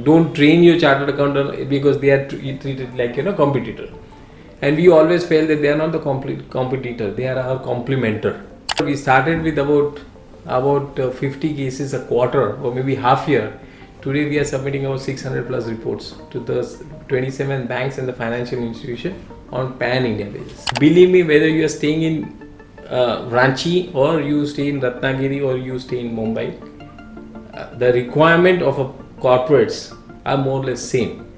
don't train your chartered accountant because they are treated like competitor. And we always felt that they are not the competitor, they are our complementer. We started with about 50 cases a quarter or maybe half year. Today we are submitting about 600 plus reports to the 27 banks and the financial institution on pan-India basis. Believe me, whether you are staying in Ranchi or you stay in Ratnagiri or you stay in Mumbai, the requirement of corporates are more or less same.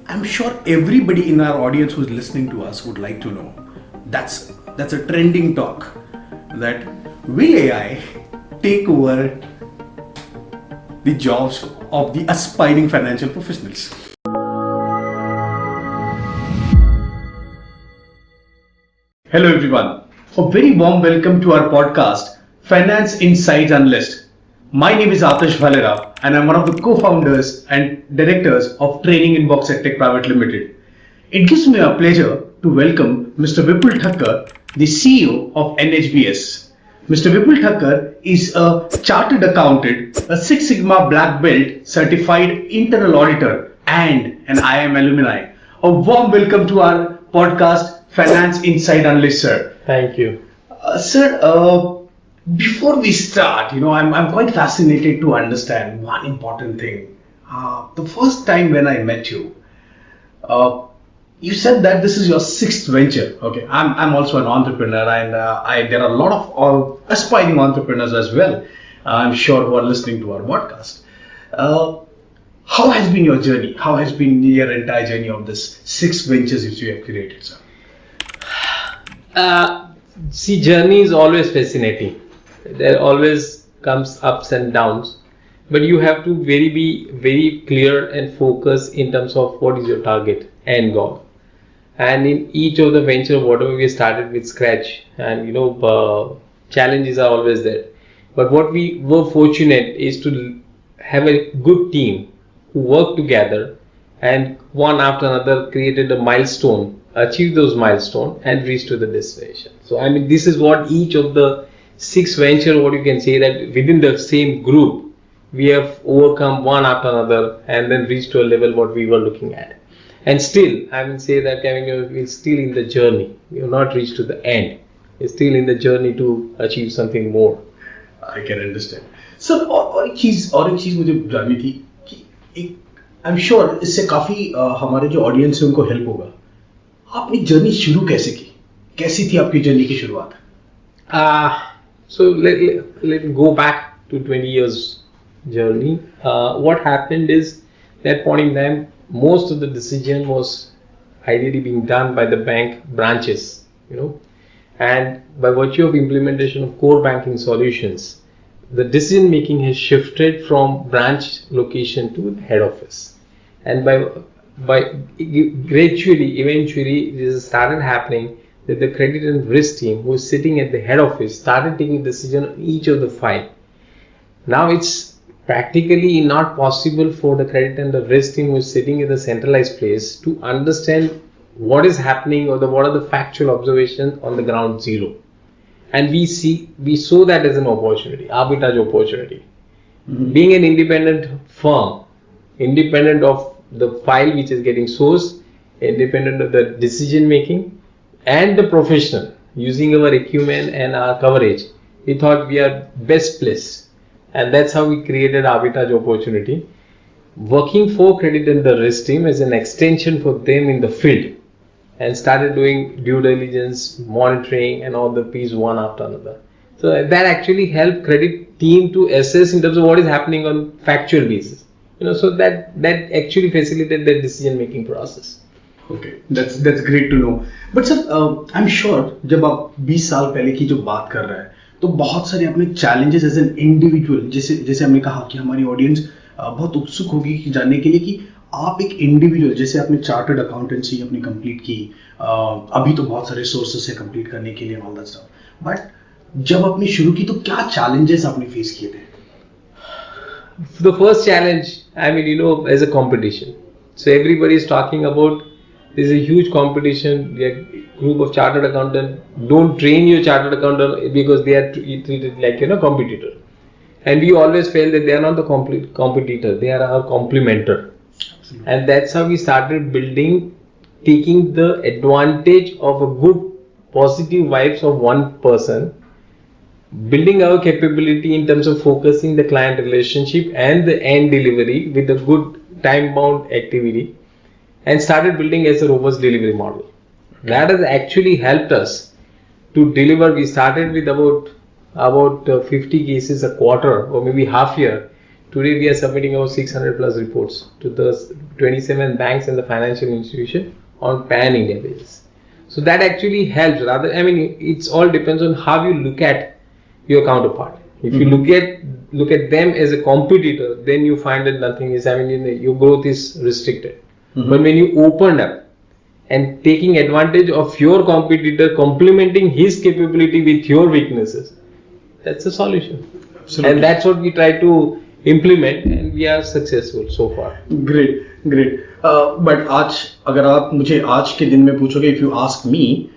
I'm sure everybody in our audience who's listening to us would like to know. That's a trending talk. That will AI take over the jobs of the aspiring financial professionals? Hello everyone. A very warm welcome to our podcast, Finance Insights Analyst. My name is Atish Bhalerao and I'm one of the co-founders and directors of TrainingInbox Tech Private Limited. It gives me a pleasure to welcome Mr. Vipul Thakar, the CEO of NHBS. Mr. Vipul Thakar is a chartered accountant, a Six Sigma Black Belt certified internal auditor and an IIMA alumni. A warm welcome to our podcast, Finance Insight Analyst, sir. Thank you. Sir, before we start, I'm quite fascinated to understand one important thing. The first time when I met you, you said that this is your sixth venture. Okay, I'm also an entrepreneur, and there are a lot of aspiring entrepreneurs as well. I'm sure who are listening to our podcast. How has been your journey? How has been your entire journey of this six ventures which you have created, sir? See, journey is always fascinating. There always comes ups and downs, but you have to be very clear and focused in terms of what is your target and goal. And in each of the venture, whatever we started with scratch, and challenges are always there. But what we were fortunate is to have a good team who worked together and one after another created a milestone, achieved those milestones and reached to the destination. So this is what each of the six venture, what you can say that within the same group, we have overcome one after another and then reached to a level what we were looking at. And still, I will say that we're still in the journey. We have not reached to the end. We're still in the journey to achieve something more. I can understand. So, और एक चीज मुझे जाननी थी कि I'm sure इससे काफी हमारे जो ऑडियंस है उनको हेल्प होगा. आपने जर्नी शुरू कैसे की? कैसी थी आपकी जर्नी की शुरुआत? So let me go back to 20 years journey. What happened is that point in time, most of the decision was ideally being done by the bank branches, and by virtue of implementation of core banking solutions, the decision making has shifted from branch location to the head office, and by gradually, eventually, this started happening that the credit and risk team who is sitting at the head office started taking decision on each of the file. Now it's practically not possible for the credit and the risk team who is sitting in the centralized place to understand what is happening or what are the factual observations on the ground zero. And we saw that as an opportunity, arbitrage opportunity. Mm-hmm. Being an independent firm, independent of the file which is getting sourced, independent of the decision making, and the professional, using our acumen and our coverage, we thought we are best placed, and that's how we created arbitrage opportunity, working for credit and the risk team as an extension for them in the field, and started doing due diligence, monitoring, and all the pieces one after another. So that actually helped credit team to assess in terms of what is happening on factual basis. So that actually facilitated the decision making process. Okay, that's great to know. But sir, I'm sure जब आप 20 साल पहले की जो बात कर रहे हैं, तो बहुत सारे अपने challenges as an individual, जैसे हमने कहा कि हमारी audience बहुत उत्सुक होगी कि जानने के लिए कि आप एक individual, जैसे आपने chartered accountancy अपनी complete की, अभी तो बहुत सारे sources है complete करने के लिए all that stuff. But जब आपने शुरू की तो क्या challenges आपने face किए थे? The first challenge, as a competition. So everybody is talking about. There's a huge competition. A group of chartered accountants don't train your chartered accountant because they are treated like competitor. And we always felt that they are not the competitor, they are our complementer. Absolutely. And that's how we started building, taking the advantage of a good positive vibes of one person, building our capability in terms of focusing the client relationship and the end delivery with a good time bound activity, and started building as a robust delivery model. That has actually helped us to deliver. We started with about 50 cases a quarter or maybe half year. Today we are submitting about 600 plus reports to the 27 banks and the financial institution on pan India basis. So that actually helps. Rather, I mean, it's all depends on how you look at your counterpart. If you look at them as a competitor, then you find that nothing is. I mean, your growth is restricted. But when you open up and taking advantage of your competitor, complementing his capability with your weaknesses, that's the solution. Absolutely. And that's what we try to implement, and we are successful so far. Great. But आज अगर आप मुझे आज के दिन में पूछोगे, if you ask me,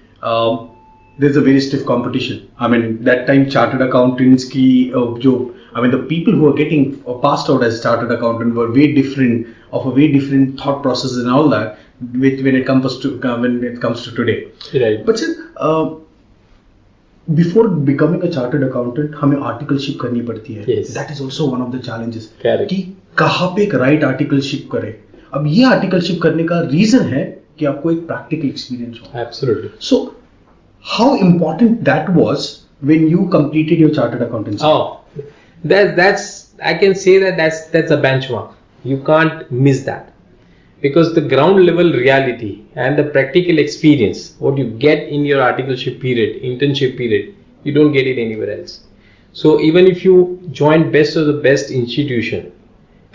there's a very stiff competition. I mean, that time chartered accountants की the people who are getting passed out as chartered accountant were way different, of a way different thought process and all that, when it comes to today. Right. But sir, before becoming a chartered accountant, हमें articleship करनी पड़ती है. Yes. That is also one of the challenges. Correct. कि कहाँ पे एक right articleship करें. अब ये articleship करने का reason है कि आपको एक practical experience हो. Absolutely. So, how important that was when you completed your chartered accountancy? Oh, that's I can say that's a benchmark. You can't miss that, because the ground level reality and the practical experience, what you get in your articleship period, internship period, you don't get it anywhere else. So even if you join best of the best institution,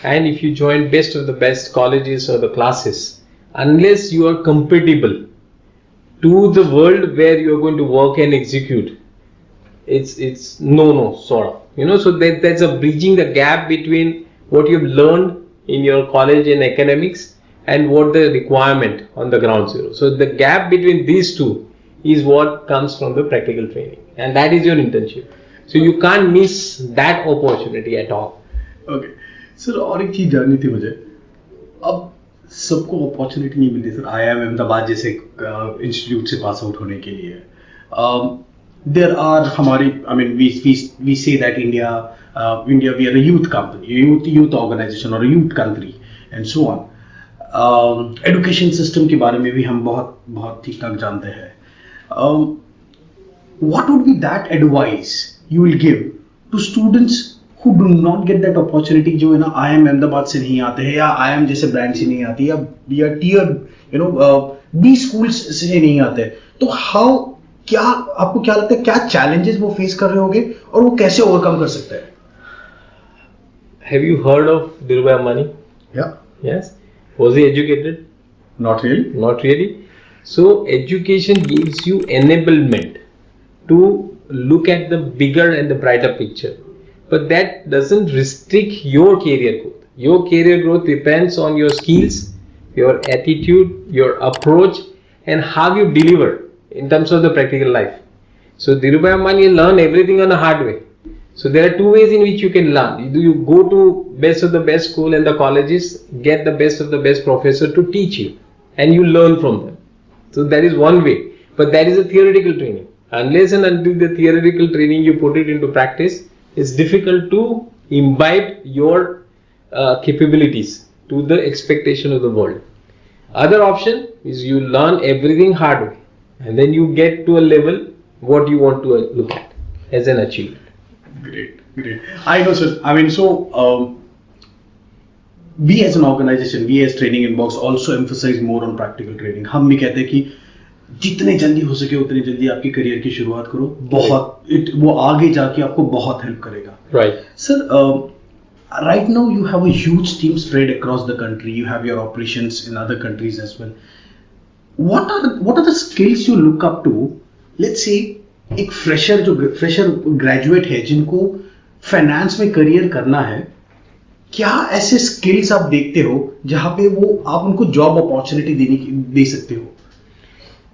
and if you join best of the best colleges or the classes, unless you are compatible to the world where you are going to work and execute, it's no sort of, so that's a bridging the gap between what you've learned in your college and academics and what the requirement on the ground zero. So the gap between these two is what comes from the practical training, and that is your internship. So you can't miss that opportunity at all. Okay. Sir और एक चीज जाननी थी मुझे. अब सबको opportunity नहीं मिलती सर IIM अहमदाबाद जैसे इंस्टीट्यूट से पास आउट होने के लिए. There are हमारी, I mean, we say that India we are a youth company, youth organization or a youth country and so on. Education system के बारे में भी हम बहुत ठीक ठाक जानते हैं. What would be that advice you will give to students who do not get that opportunity, जो है ना IIM अहमदाबाद से नहीं आते हैं या IIM जैसे ब्रांड से नहीं आती या टियर B स्कूल्स से नहीं आते, तो आपको क्या लगता है, क्या चैलेंजेस वो फेस कर रहे होंगे और वो कैसे ओवरकम कर सकते हैं? Have you heard of Dhirubhai Ambani? Yeah. Yes. Was he educated? Not really. Not really. So education gives you enablement to look at the bigger and the brighter picture, but that doesn't restrict your career growth. Your career growth depends on your skills, your attitude, your approach, and how you deliver in terms of the practical life. So Dhirubhai Ambani learn everything on a hard way. So there are two ways in which you can learn. You go to best of the best school and the colleges, get the best of the best professor to teach you, and you learn from them. So that is one way, but that is a theoretical training. Unless and until the theoretical training you put it into practice, it's difficult to imbibe your capabilities to the expectation of the world. Other option is you learn everything hard way, and then you get to a level what you want to look at as an achievement. Great. I know, sir. I mean, so we as an organization, we as TrainingInbox also emphasize more on practical training. हम भी कहते हैं कि जितने जल्दी हो सके उतनी जल्दी आपकी करियर की शुरुआत करो. वो आगे जाके आपको बहुत हेल्प करेगा. Right. Sir, right now you have a huge team spread across the country. You have your operations in other countries as well. What are the skills you look up to? Let's say एक fresher graduate है जिनको finance में career करना है, क्या ऐसे skills आप देखते हो जहां पे आप उनको जॉब अपॉर्चुनिटी दे सकते हो?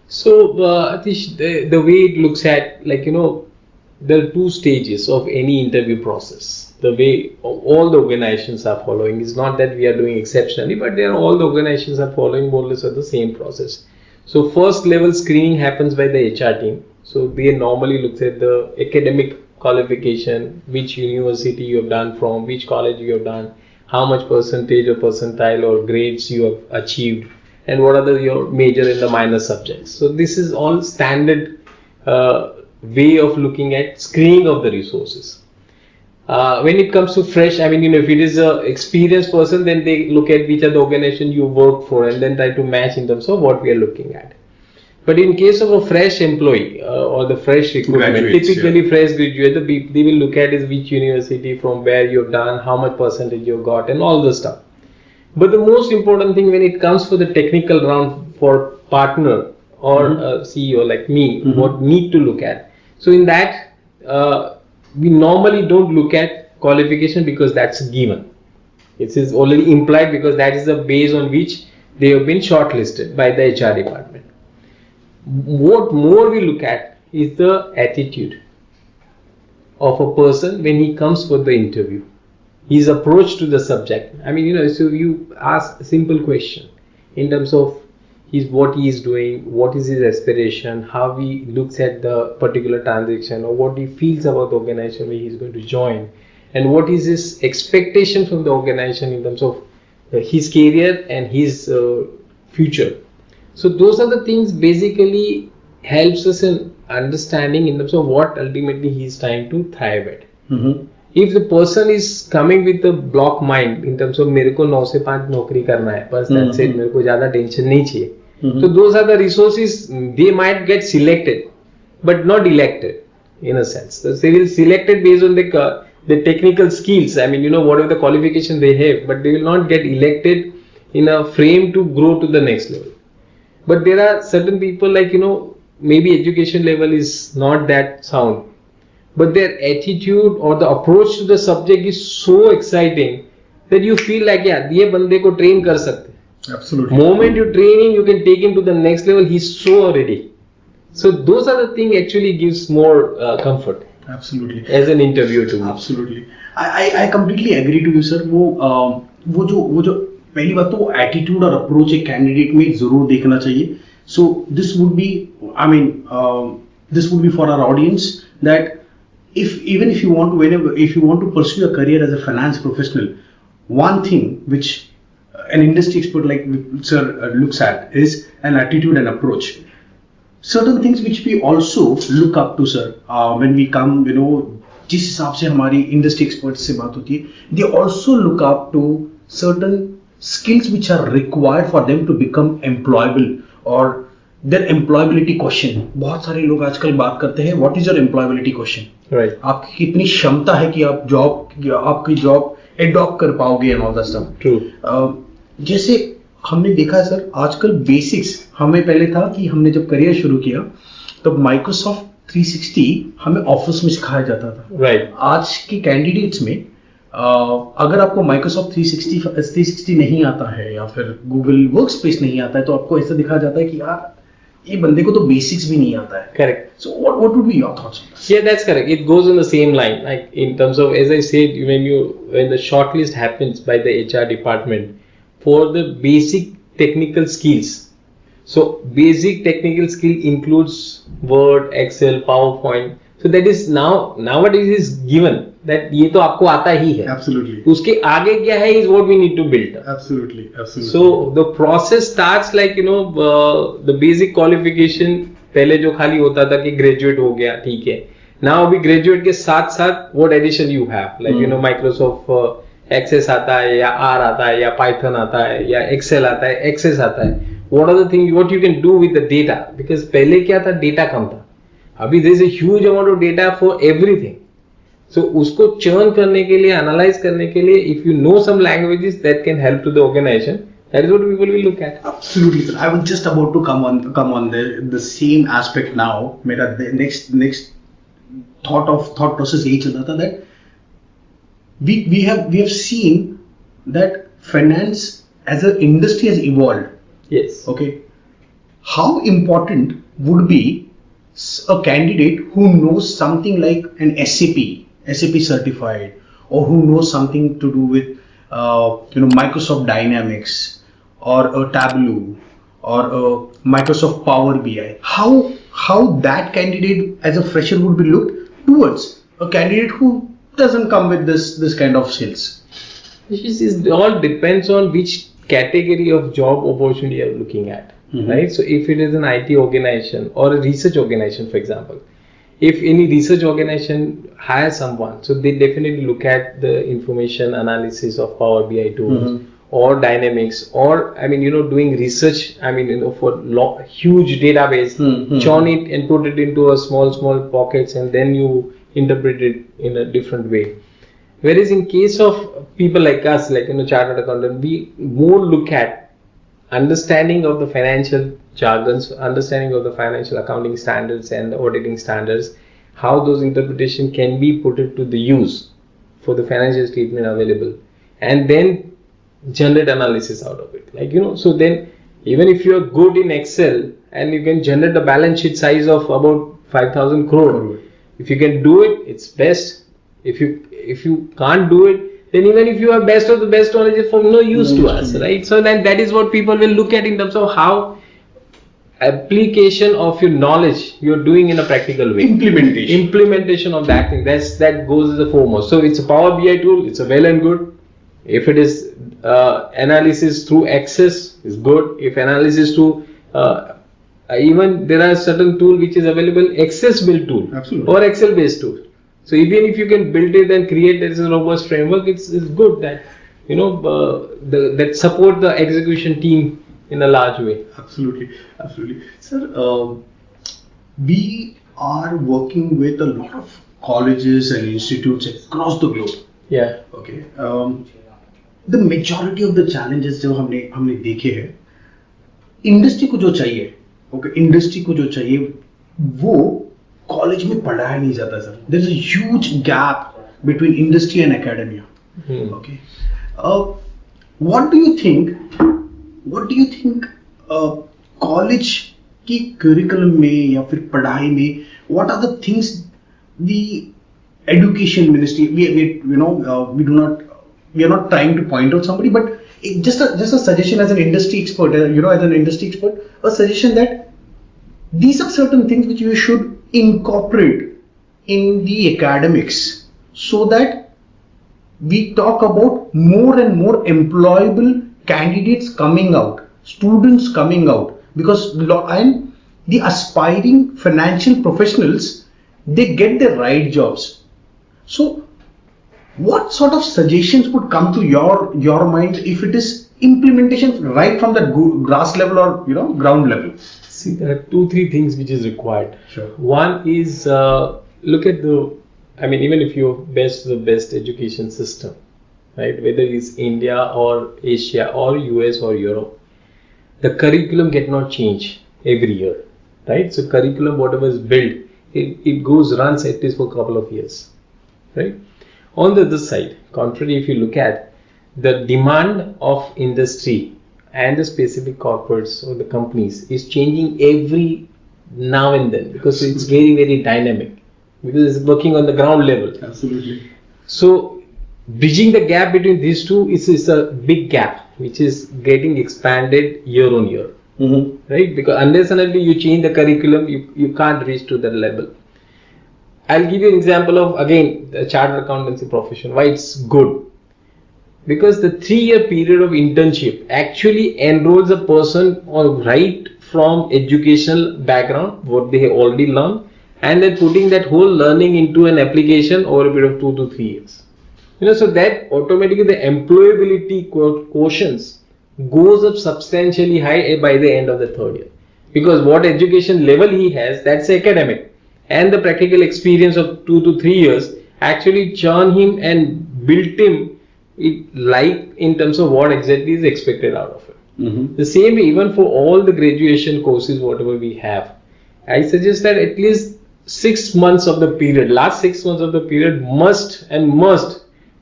So Atish, the way it looks at, there are two stages of any interview process. the way all the organizations are following. It's not that we are doing exceptionally, but all the organizations are following more or less the same process. So first level screening happens by the HR team. So they normally look at the academic qualification, which university you have done from, which college you have done, how much percentage or percentile or grades you have achieved, and what are your major and the minor subjects. So this is all standard way of looking at screening of the resources. When it comes to fresh, I mean, if it is an experienced person, then they look at which are the organization you work for and then try to match in terms of what we are looking at. But in case of a fresh employee or the fresh recruitment, typically fresh graduate, they will look at is which university, from where you have done, how much percentage you got, and all the stuff. But the most important thing when it comes for the technical round for partner or CEO like me, what need to look at. So in that, we normally don't look at qualification because that's given. It is already implied because that is the base on which they have been shortlisted by the HR department. What more we look at is the attitude of a person when he comes for the interview. His approach to the subject. I mean, so you ask a simple question in terms of what he is doing, what is his aspiration, how he looks at the particular transaction, or what he feels about the organization where he is going to join, and what is his expectation from the organization in terms of his career and his future. So those are the things basically helps us in understanding in terms of what ultimately he is trying to thrive at. If the person is coming with a block mind in terms of मेरे को 9 से 5 नौकरी करना है, बस that's it, मेरे को ज़्यादा टेंशन नहीं चाहिए. So those are the resources. They might get selected, but not elected in a sense. So they will selected based on the technical skills. I mean, whatever the qualification they have, but they will not get elected in a frame to grow to the next level. But there are certain people like, maybe education level is not that sound, but their attitude or the approach to the subject is so exciting that you feel like, yeah, ये बंदे को train कर सकते. Absolutely. Moment you train him, you can take him to the next level. He's so ready. So those are the things actually gives more comfort. Absolutely. As an interviewer to me. Absolutely. I completely agree to you, sir. वो जो पहली बात तो attitude और approach एक candidate में जरूर देखना चाहिए. So this would be for our audience that if you want to pursue a career as a finance professional, one thing which an industry expert like sir looks at is an attitude and approach. Certain things which we also look up to, sir, when we come, जिस हिसाब से हमारी industry experts से बात होती है, they also look up to certain skills which are required for them to become employable or their employability question. बहुत सारे लोग आजकल बात करते हैं what is your employability question, right? आपकी कितनी क्षमता है कि आप आपकी जॉब एडॉप्ट कर पाओगे and all that stuff. True. जैसे हमने देखा है सर, आजकल बेसिक्स हमें पहले था कि हमने जब करियर शुरू किया तो माइक्रोसॉफ्ट 360 हमें ऑफिस में सिखाया जाता था. Right. आज के कैंडिडेट्स में अगर आपको माइक्रोसॉफ्ट 360 नहीं आता है या फिर गूगल वर्कस्पेस नहीं आता है तो आपको ऐसा दिखाया जाता है कि यार ये बंदे को तो बेसिक्स भी नहीं आता है. Correct. So what would be your thoughts on this? Yeah, that's correct. It goes on the same line. Like in terms of, as I said, when the shortlist happens by the HR department for the basic technical skills. So basic technical skill includes Word, Excel, PowerPoint. So that is nowadays is given that ये तो आपको आता ही है. Absolutely. उसके आगे क्या है is what we need to build. Absolutely. So the process starts like the basic qualification पहले जो खाली होता था कि graduate हो गया, ठीक है. Now अभी graduate के साथ साथ what addition you have, like Microsoft Access आता है या R आता है या Python आता है या Excel आता है, Access आता है. What are the things what you can do with the data? Because पहले क्या था, data कम था. अभी there is a huge amount of data for everything. So उसको churn करने के लिए, analyze करने के लिए, if you know some languages that can help to the organization, that is what people will look at. Absolutely, sir. I was just about to come on the same aspect now. मेरा next thought process यही चल रहा था that we have seen that finance as an industry has evolved. Yes. Okay. How important would be a candidate who knows something like an SAP certified or who knows something to do with Microsoft Dynamics or a Tableau or a Microsoft Power BI, how that candidate as a fresher would be looked towards a candidate who doesn't come with this kind of skills? It all depends on which category of job opportunity you're looking at, right? So if it is an IT organization or a research organization, for example, if any research organization hires someone, so they definitely look at the information analysis of Power BI tools or Dynamics, or doing research. For huge database, churn it and put it into a small pockets, and then you interpret it in a different way. Whereas in case of people like us, like chartered accountant, we more look at understanding of the financial jargons, understanding of the financial accounting standards and the auditing standards, how those interpretation can be put into the use for the financial statement available, and then generate analysis out of it. So then even if you are good in Excel and you can generate a balance sheet size of about 5,000 crore, if you can do it, it's best. If you can't do it, then even if you are best of the best knowledge, is for no use to us, right? So then that is what people will look at in terms of how application of your knowledge you're doing in a practical way. Implementation of that thing, that goes as the foremost. So it's a Power BI tool, it's a well and good. If it is analysis through Access, is good. If analysis through even there are certain tool which is available, accessible tool. Absolutely. Or Excel based tool. So even if you can build it and create as a robust framework, it's good that that support the execution team in a large way. Absolutely. Sir, we are working with a lot of colleges and institutes across the globe. Yeah. Okay. The majority of the challenges जो हमने देखे हैं, industry को जो चाहिए, वो college में पढ़ाया नहीं जाता sir. There is a huge gap between industry and academia. Okay. What do you think college की curriculum में या फिर पढ़ाई में, what are the things the education ministry, we are not trying to point out somebody, but just a suggestion as an industry expert, a suggestion that these are certain things which you should incorporate in the academics, so that we talk about more and more employable candidates coming out, students coming out, because and the aspiring financial professionals, they get the right jobs. So what sort of suggestions would come to your mind if it is implementation right from the grass level or ground level? See, there are 2-3 things which is required. Sure. One is look at even if you're the best education system, right? Whether it's India or Asia or US or Europe, the curriculum cannot change every year, right? So curriculum, whatever is built, it runs at least for a couple of years, right? On the other side, contrary, if you look at the demand of industry and the specific corporates or the companies is changing every now and then, because it's very, very dynamic, because it's working on the ground level. Absolutely. So bridging the gap between these two is a big gap which is getting expanded year on year, right? Because unless and until you change the curriculum, you can't reach to that level. I'll give you an example of, again, the chartered accountancy profession, why it's good. Because the 3-year period of internship actually enrolls a person on right from educational background, what they have already learned, and then putting that whole learning into an application over a period of 2 to 3 years. So that automatically the employability quotients goes up substantially high by the end of the 3rd year. Because what education level he has, that's academic. And the practical experience of 2 to 3 years actually churn him and built him in terms of what exactly is expected out of it. The same way, even for all the graduation courses, whatever we have, I suggest that at least 6 months of the period, last 6 months of the period must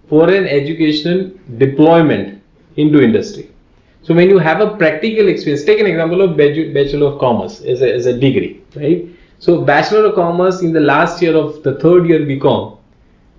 for an educational deployment into industry. So when you have a practical experience, take an example of Bachelor of Commerce as a degree, right? So Bachelor of Commerce in the last year of the 3rd year BCom,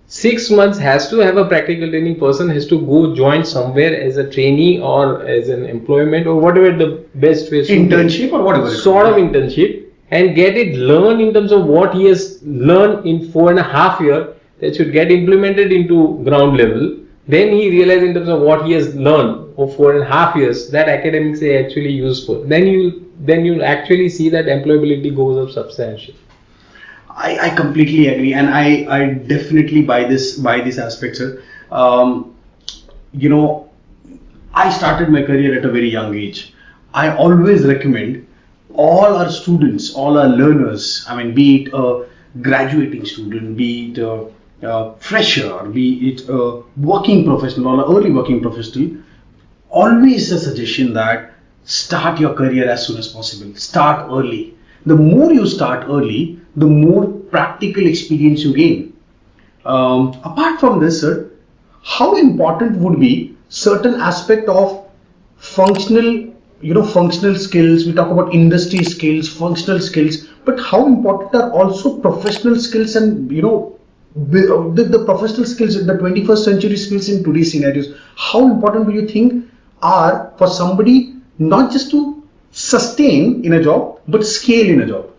6 months has to have a practical training. Person has to go join somewhere as a trainee or as an employment or whatever the best way. Internship or whatever. Sort of internship, and get it learned in terms of what he has learned in 4.5 years. That should get implemented into ground level. Then he realizes in terms of what he has learned for 4.5 years that academics are actually useful. Then you actually see that employability goes up substantially. I completely agree, and I definitely buy this aspect, sir. You know, I started my career at a very young age. I always recommend all our students, all our learners, I mean, be it a graduating student, be it a fresher, be it a working professional or an early working professional, always a suggestion that start your career as soon as possible. Start early. The more you start early, the more practical experience you gain. Apart from this, sir, how important would be certain aspect of functional skills? We talk about industry skills, functional skills, but how important are also professional skills and the professional skills, the 21st century skills in today's scenarios? How important do you think are for somebody not just to sustain in a job but scale in a job?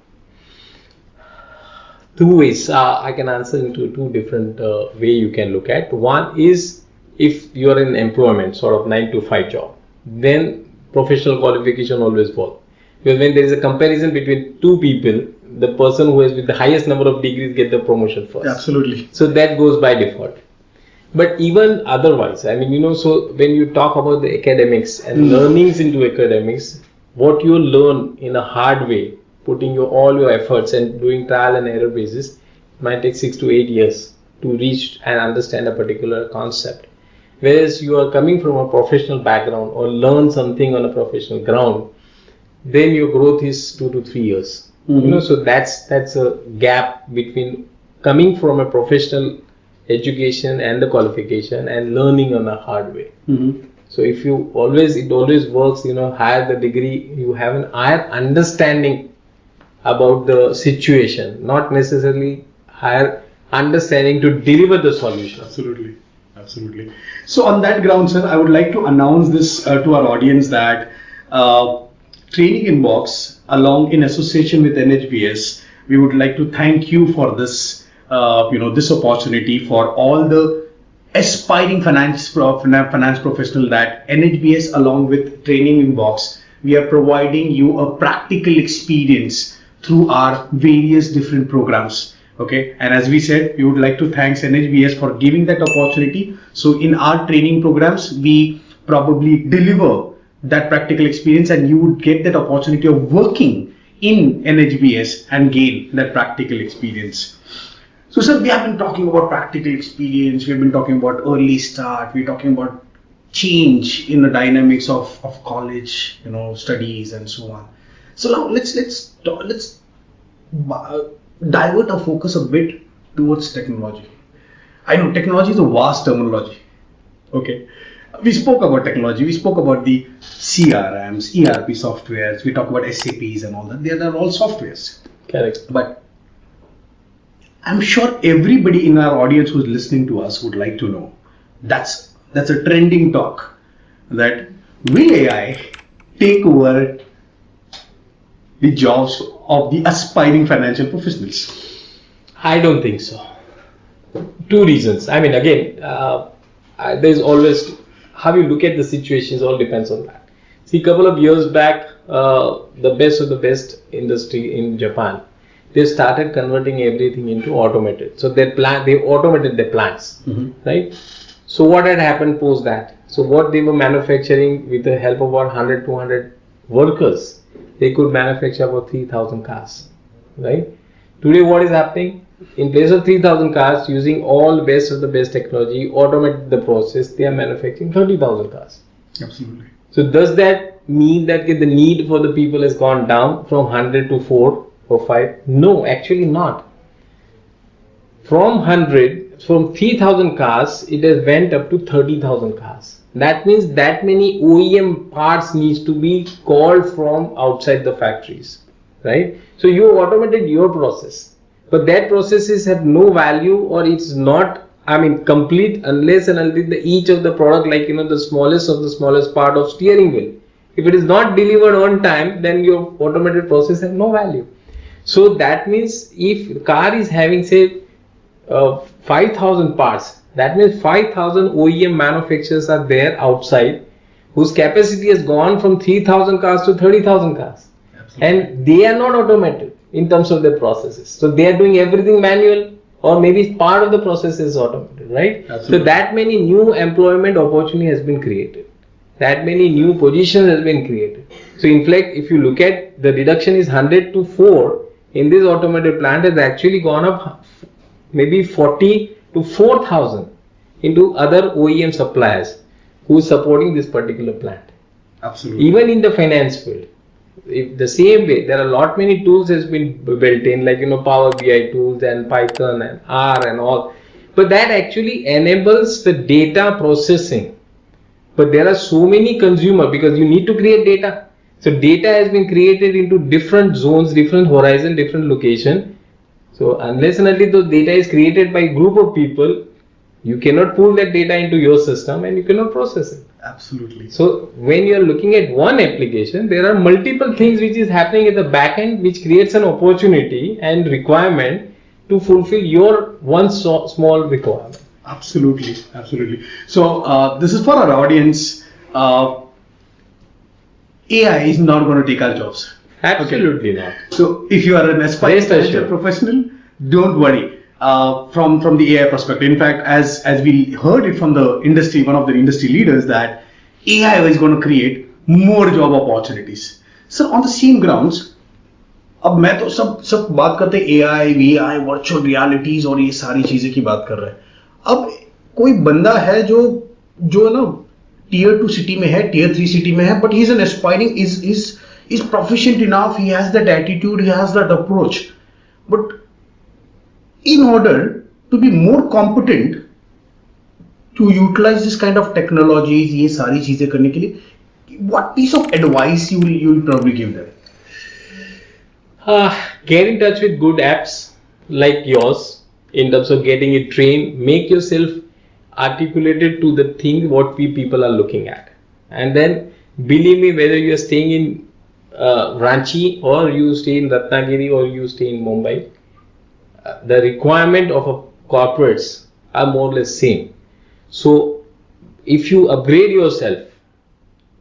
Two ways I can answer into two different way you can look at. One is if you are in employment, sort of 9 to 5 job, then professional qualification always falls. Because when there is a comparison between two people, the person who has with the highest number of degrees get the promotion first. Absolutely. So that goes by default. But even otherwise, I mean, so when you talk about the academics and learnings into academics, what you learn in a hard way, putting all your efforts and doing trial and error basis, might take 6 to 8 years to reach and understand a particular concept. Whereas you are coming from a professional background or learn something on a professional ground, then your growth is 2 to 3 years. So that's a gap between coming from a professional education and the qualification and learning on a hard way. So if it always works, higher the degree, you have an higher understanding about the situation, not necessarily higher understanding to deliver the solution. Absolutely. So on that ground, sir, I would like to announce this to our audience that TrainingInbox, along in association with NHBS, we would like to thank you for this, this opportunity for all the aspiring finance professional that NHBS, along with TrainingInbox, we are providing you a practical experience through our various different programs. Okay, and as we said, we would like to thank NHBS for giving that opportunity. So in our training programs, we probably deliver that practical experience, and you would get that opportunity of working in NHBS and gain that practical experience. So sir, we have been talking about practical experience, we have been talking about early start, we're talking about change in the dynamics of college, studies and so on. So now let's divert our focus a bit towards technology. I know technology is a vast terminology. Okay, we spoke about technology, we spoke about the CRMs, ERP softwares, we talk about SAPs and all that. They are all softwares. Correct. But I'm sure everybody in our audience who's listening to us would like to know, that's a trending talk, that will AI take over the jobs of the aspiring financial professionals? I don't think so. Two reasons. I mean, again, there's always how you look at the situations all depends on that. See, a couple of years back, the best of the best industry in Japan, they started converting everything into automated. So they automated their plants, right? So what had happened post that? So what they were manufacturing with the help of about 100, 200 workers, they could manufacture about 3,000 cars, right? Today what is happening? In place of 3,000 cars, using all best of the best technology, automate the process, they are manufacturing 30,000 cars. Absolutely. So does that mean that the need for the people has gone down from 100 to 4 or 5? No, actually not. From 3,000 cars, it has went up to 30,000 cars. That means that many OEM parts needs to be called from outside the factories, right? So you automated your process, but that processes have no value or it's not complete unless and until each of the product, like the smallest of the smallest part of steering wheel, if it is not delivered on time, then your automated process has no value. So that means if car is having say 5,000 parts, that means 5,000 OEM manufacturers are there outside whose capacity has gone from 3,000 cars to 30,000 cars. Absolutely. And they are not automated in terms of their processes. So they are doing everything manual, or maybe part of the process is automated, right? Absolutely. So that many new employment opportunity has been created. That many new positions has been created. So in fact, if you look at the reduction is 100 to 4 in this automated plant has actually gone up maybe 40 to 4,000 into other OEM suppliers who is supporting this particular plant. Absolutely. Even in the finance field, if the same way, there are a lot many tools has been built in, like Power BI tools and Python and R and all, but that actually enables the data processing. But there are so many consumers because you need to create data. So data has been created into different zones, different horizon, different location. So unless and until the data is created by a group of people, you cannot pull that data into your system and you cannot process it. Absolutely. So when you are looking at one application, there are multiple things which is happening at the back end, which creates an opportunity and requirement to fulfill your one small requirement. Absolutely, absolutely. So this is for our audience. AI is not going to take our jobs. Absolutely not. So if you are an aspiring financial professional, don't worry. From the AI perspective, in fact, as we heard it from the industry, one of the industry leaders, that AI is going to create more job opportunities. So on the same grounds, अब मैं तो सब बात करते AI, VI, virtual realities और ये सारी चीजें की बात कर रहे हैं. अब कोई बंदा है जो ना tier 2 city में है, tier 3 city में है, but he is an aspiring, is proficient enough, he has that attitude, he has that approach. But in order to be more competent to utilize this kind of technologies, ये सारी चीजें करने के लिए, what piece of advice you will probably give them? Get in touch with good apps like yours in terms of getting it trained. Make yourself articulated to the thing what people are looking at, and then believe me, whether you are staying in Ranchi or you stay in Ratnagiri or you stay in Mumbai, the requirement of corporates are more or less same. So if you upgrade yourself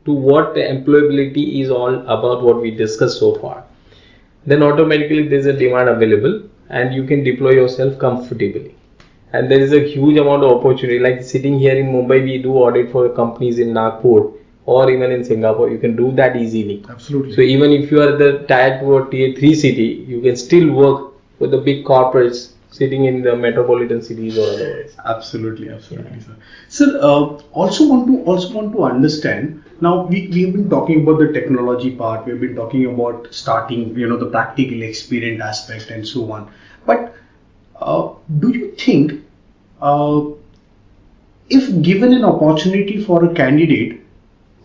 to what the employability is all about, what we discussed so far, then automatically there is a demand available and you can deploy yourself comfortably. And there is a huge amount of opportunity. Like sitting here in Mumbai, we do audit for companies in Nagpur or even in Singapore. You can do that easily. Absolutely. So even if you are the tier 2 or tier 3 city, you can still work with the big corporates sitting in the metropolitan cities or otherwise. Absolutely, absolutely, yeah. Sir. Also want to understand. Now we have been talking about the technology part. We have been talking about starting, the practical experience aspect and so on. But do you think, if given an opportunity for a candidate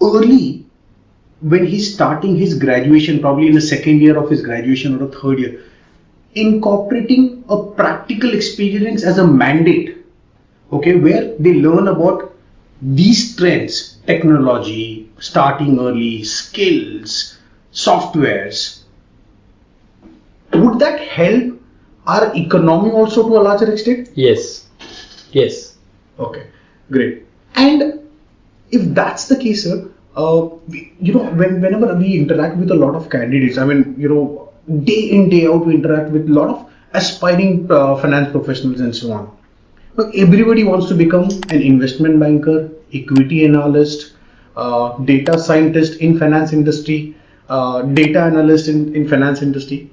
early, when he's starting his graduation, probably in the second year of his graduation or the third year, incorporating a practical experience as a mandate, okay, where they learn about these trends, technology, starting early, skills, softwares, would that help our economy also to a larger extent? Yes. Okay, great. And if that's the case, sir, whenever we interact with a lot of candidates, day in, day out, we interact with a lot of aspiring finance professionals and so on. Look, everybody wants to become an investment banker, equity analyst, data scientist in finance industry, data analyst in finance industry.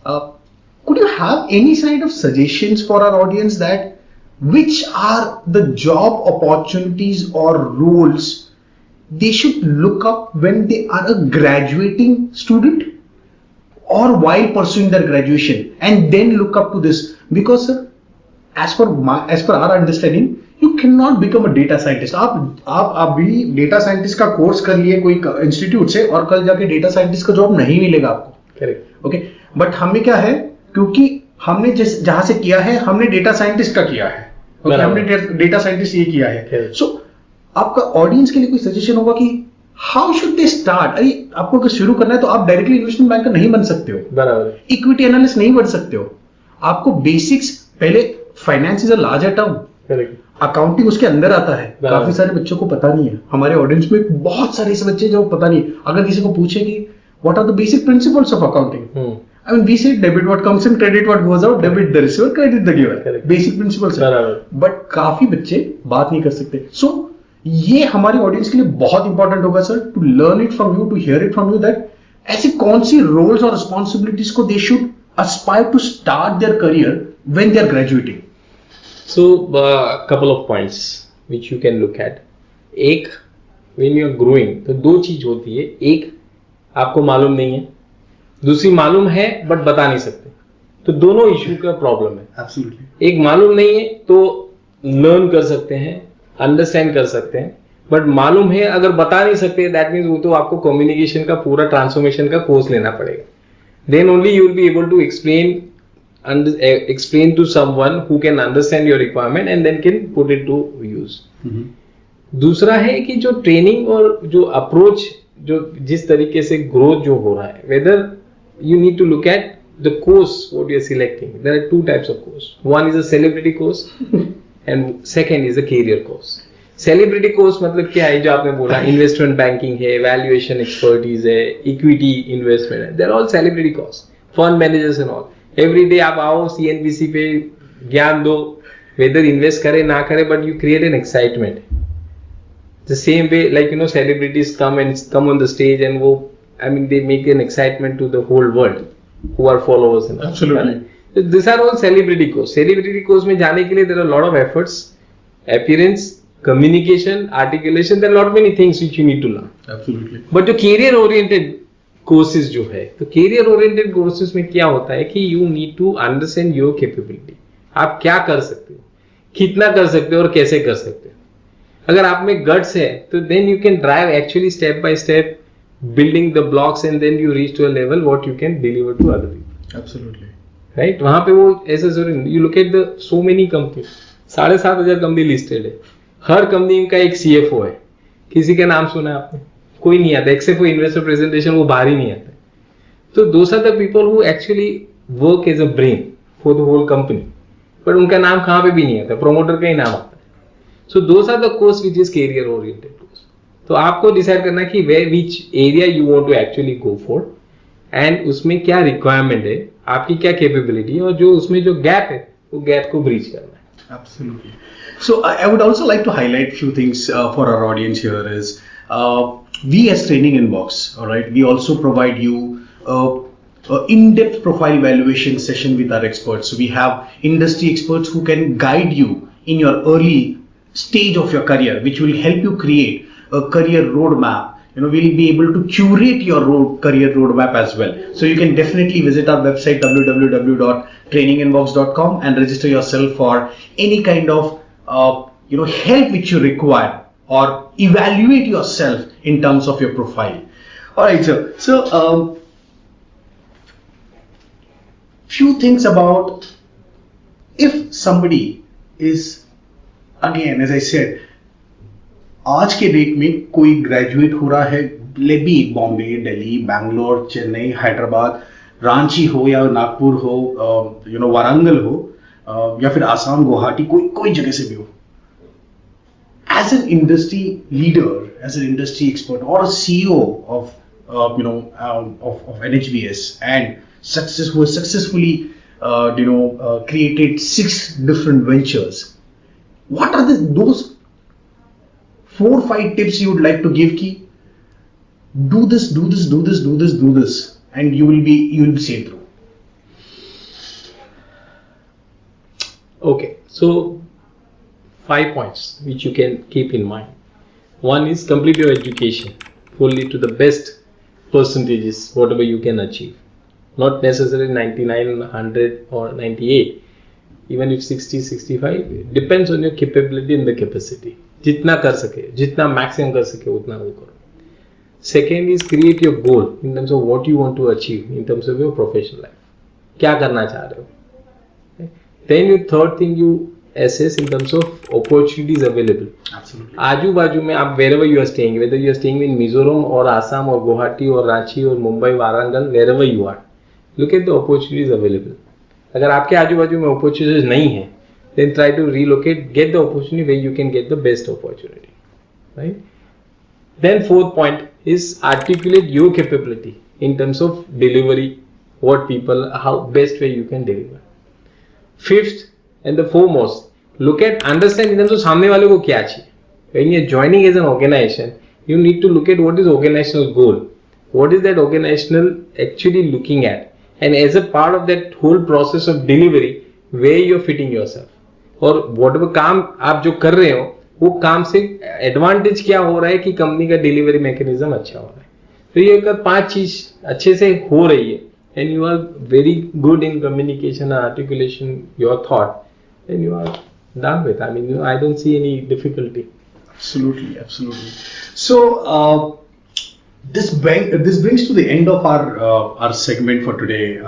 Could you have any kind of suggestions for our audience that which are the job opportunities or roles they should look up when they are a graduating student or while pursuing their graduation, and then look up to this? Because sir, as per our understanding, you cannot become a data scientist. आप अभी data scientist का course कर लिए कोई institute से और कल जाके data scientist का job नहीं मिलेगा आपको. Correct. Okay. But हमें क्या है, क्योंकि हमने जहाँ से किया है, हमने data scientist का किया है. ओके, हमने डेटा साइंटिस्ट ये किया है. सो आपका ऑडियंस के लिए कोई सजेशन होगा कि हाउ शुड दे स्टार्ट? अरे आपको अगर शुरू करना है तो आप डायरेक्टली इन्वेस्टमेंट बैंकर नहीं बन सकते हो, बराबर, इक्विटी एनालिस्ट नहीं बन सकते हो. आपको बेसिक्स पहले, finance is a larger term, accounting उसके अंदर आता है. काफी सारे बच्चों को पता नहीं है. हमारे ऑडियंस में बहुत सारे ऐसे बच्चे जो पता नहीं. अगर किसी को पूछे कि what are the basic principles of accounting, I mean, we say debit what comes in, credit what goes out, debit the receiver, credit the giver. Basic principles है. But काफी बच्चे बात नहीं कर सकते. So ये हमारी ऑडियंस के लिए बहुत इंपॉर्टेंट होगा sir, to learn it from you, to hear it from you, that ऐसी कौन सी रोल्स और रिस्पॉन्सिबिलिटीज को they should aspire to start their career when they are graduating. So couple of points which you can look at. एक, when you are growing, तो दो चीज होती है. एक, आपको मालूम नहीं है, दूसरी मालूम है बट बता नहीं सकते. तो दोनों इश्यू का प्रॉब्लम है. Absolutely. एक मालूम नहीं है तो लर्न कर सकते हैं, अंडरस्टैंड कर सकते हैं, बट मालूम है अगर बता नहीं सकते, दैट मीन्स वो तो आपको कम्युनिकेशन का पूरा ट्रांसफॉर्मेशन का कोर्स लेना पड़ेगा. Then only you will be able to explain to someone who can understand your requirement and then can put it to use. दूसरा है कि जो ट्रेनिंग और जो अप्रोच, जो जिस तरीके से ग्रोथ जो हो रहा है, whether you need to look at the course what you are selecting. There are two types of course. One is a celebrity course and second is a career course. Celebrity course मतलब क्या है, जो आपने बोला, investment banking है, valuation expertise है, equity investment है, they're all celebrity course, fund managers and all. Every day आप आओ सीएनबीसी पे, ज्ञान दो, वेदर इन्वेस्ट करे ना करे, but you create an excitement. The same way like you know celebrities come on the stage and वो, I mean they make an excitement to the whole world who are followers and absolutely. This are all celebrity course. Celebrity course में जाने के लिए there are lot of efforts, appearance, communication, articulation, there are lot many things which you need to learn. Absolutely. But जो career oriented courses जो है, तो career oriented courses में क्या होता है कि you need to understand your capability. आप क्या कर सकते हो, कितना कर सकते हो और कैसे कर सकते हो. अगर आप में guts है तो then you can drive actually step by step building the blocks and then you reach to a level what you can deliver to other people. Absolutely. Right? वहाँ पे वो ऐसे जरूरी. You look at the so many companies, 7,500 company listed है. हर company का एक CFO है. किसी का नाम सुना है आपने? कोई नहीं आता, एक्सेप्ट फॉर इन्वेस्टर प्रेजेंटेशन, वो बाहर ही नहीं आता. तो those are the people who actually work as a brain for the whole company, but उनका नाम कहाँ पे भी नहीं आता, प्रोमोटर का ही नाम आता है. So those are the course which is career oriented course. तो आपको डिसाइड करना कि where which area you want to actually go for and उसमें क्या रिक्वायरमेंट है, आपकी क्या कैपेबिलिटी है, और जो उसमें जो गैप है वो गैप को ब्रीच करना है. Absolutely. So I would also like to highlight few things for our audience here is we as TrainingInbox, all right, we also provide you a in-depth profile evaluation session with our experts. So we have industry experts who can guide you in your early stage of your career, which will help you create a career roadmap. You know, we'll be able to curate your career roadmap as well. So you can definitely visit our website www.traininginbox.com and register yourself for any kind of help which you require or evaluate yourself in terms of your profile. All right, sir. So few things about if somebody is, again, as I said, आज के date में कोई graduate हो रहा है, ले B Bombay, Delhi, Bangalore, Chennai, Hyderabad, Ranchi हो या नागपुर हो, वारंगल हो, या फिर आसाम, गुवाहाटी, कोई जगह से भी हो. As an industry leader, as an industry expert और CEO of NHBS and who has successfully created 6 different ventures, what are those 4-5 tips you would like to give? Ki do this, and you will be safe through. Okay, so 5 points which you can keep in mind. One is complete your education fully to the best percentages, whatever you can achieve. Not necessarily 99, 100 or 98. Even if 60, 65, it depends on your capability and the capacity. जितना कर सके, जितना maximum कर सके उतना वो करो. Second is create your goal in terms of what you want to achieve in terms of your professional life. क्या करना चाह रहे हो. Then you third thing, you assess in terms of opportunities available. Absolutely. आजू बाजू में आप wherever you are staying, whether you are staying in Mizoram or Assam or Guwahati or Ranchi or Mumbai, Warangal, wherever you are, look at the opportunities available. अगर आपके आजू बाजू में opportunities नहीं है, then try to relocate, get the opportunity where you can get the best opportunity, right? Then fourth point is articulate your capability in terms of delivery, what people, how best way you can deliver. Fifth and the foremost, look at, understand in terms of सामने वाले को क्या चाहिए. When you are joining as an organization, you need to look at what is organizational goal, what is that organizational actually looking at, and as a part of that whole process of delivery, where you are fitting yourself, और whatever काम आप जो कर रहे हो वो काम से एडवांटेज क्या हो रहा है कि कंपनी का डिलीवरी मैकेनिज्म अच्छा हो रहा है. तो ये अगर 5 चीज अच्छे से हो रही है and you are very good in communication and articulation your thought, then you are done with. I mean, I don't see any difficulty. Absolutely, absolutely. So this brings to the end of our segment for today.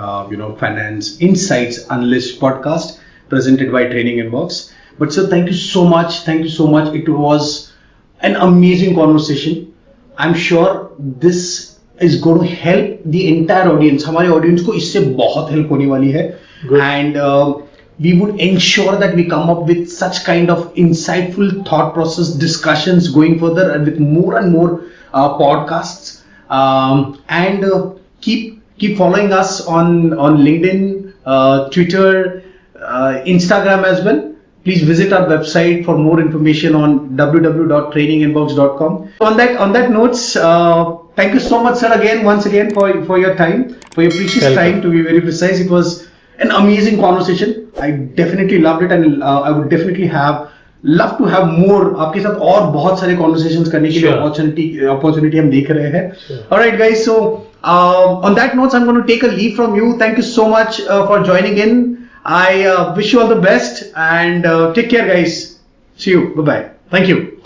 Finance Insights Unleashed podcast presented by TrainingInbox. But sir, thank you so much. Thank you so much. It was an amazing conversation. I'm sure this is going to help the entire audience. हमारे audience को इससे बहुत help होने वाली है. And we would ensure that we come up with such kind of insightful thought process discussions going further and with more and more podcasts. And keep following us on LinkedIn, Twitter, Instagram as well. Please visit our website for more information on www.traininginbox.com. On that notes, thank you so much, sir, once again for your time, for your precious time. To be very precise, it was an amazing conversation. I definitely loved it, and I would definitely love to have more. आपके साथ और बहुत सारे conversations करने के लिए opportunity हम देख रहे हैं. All right, guys. So on that notes, I'm going to take a leave from you. Thank you so much for joining in. I wish you all the best and take care, guys. See you. Bye bye. Thank you.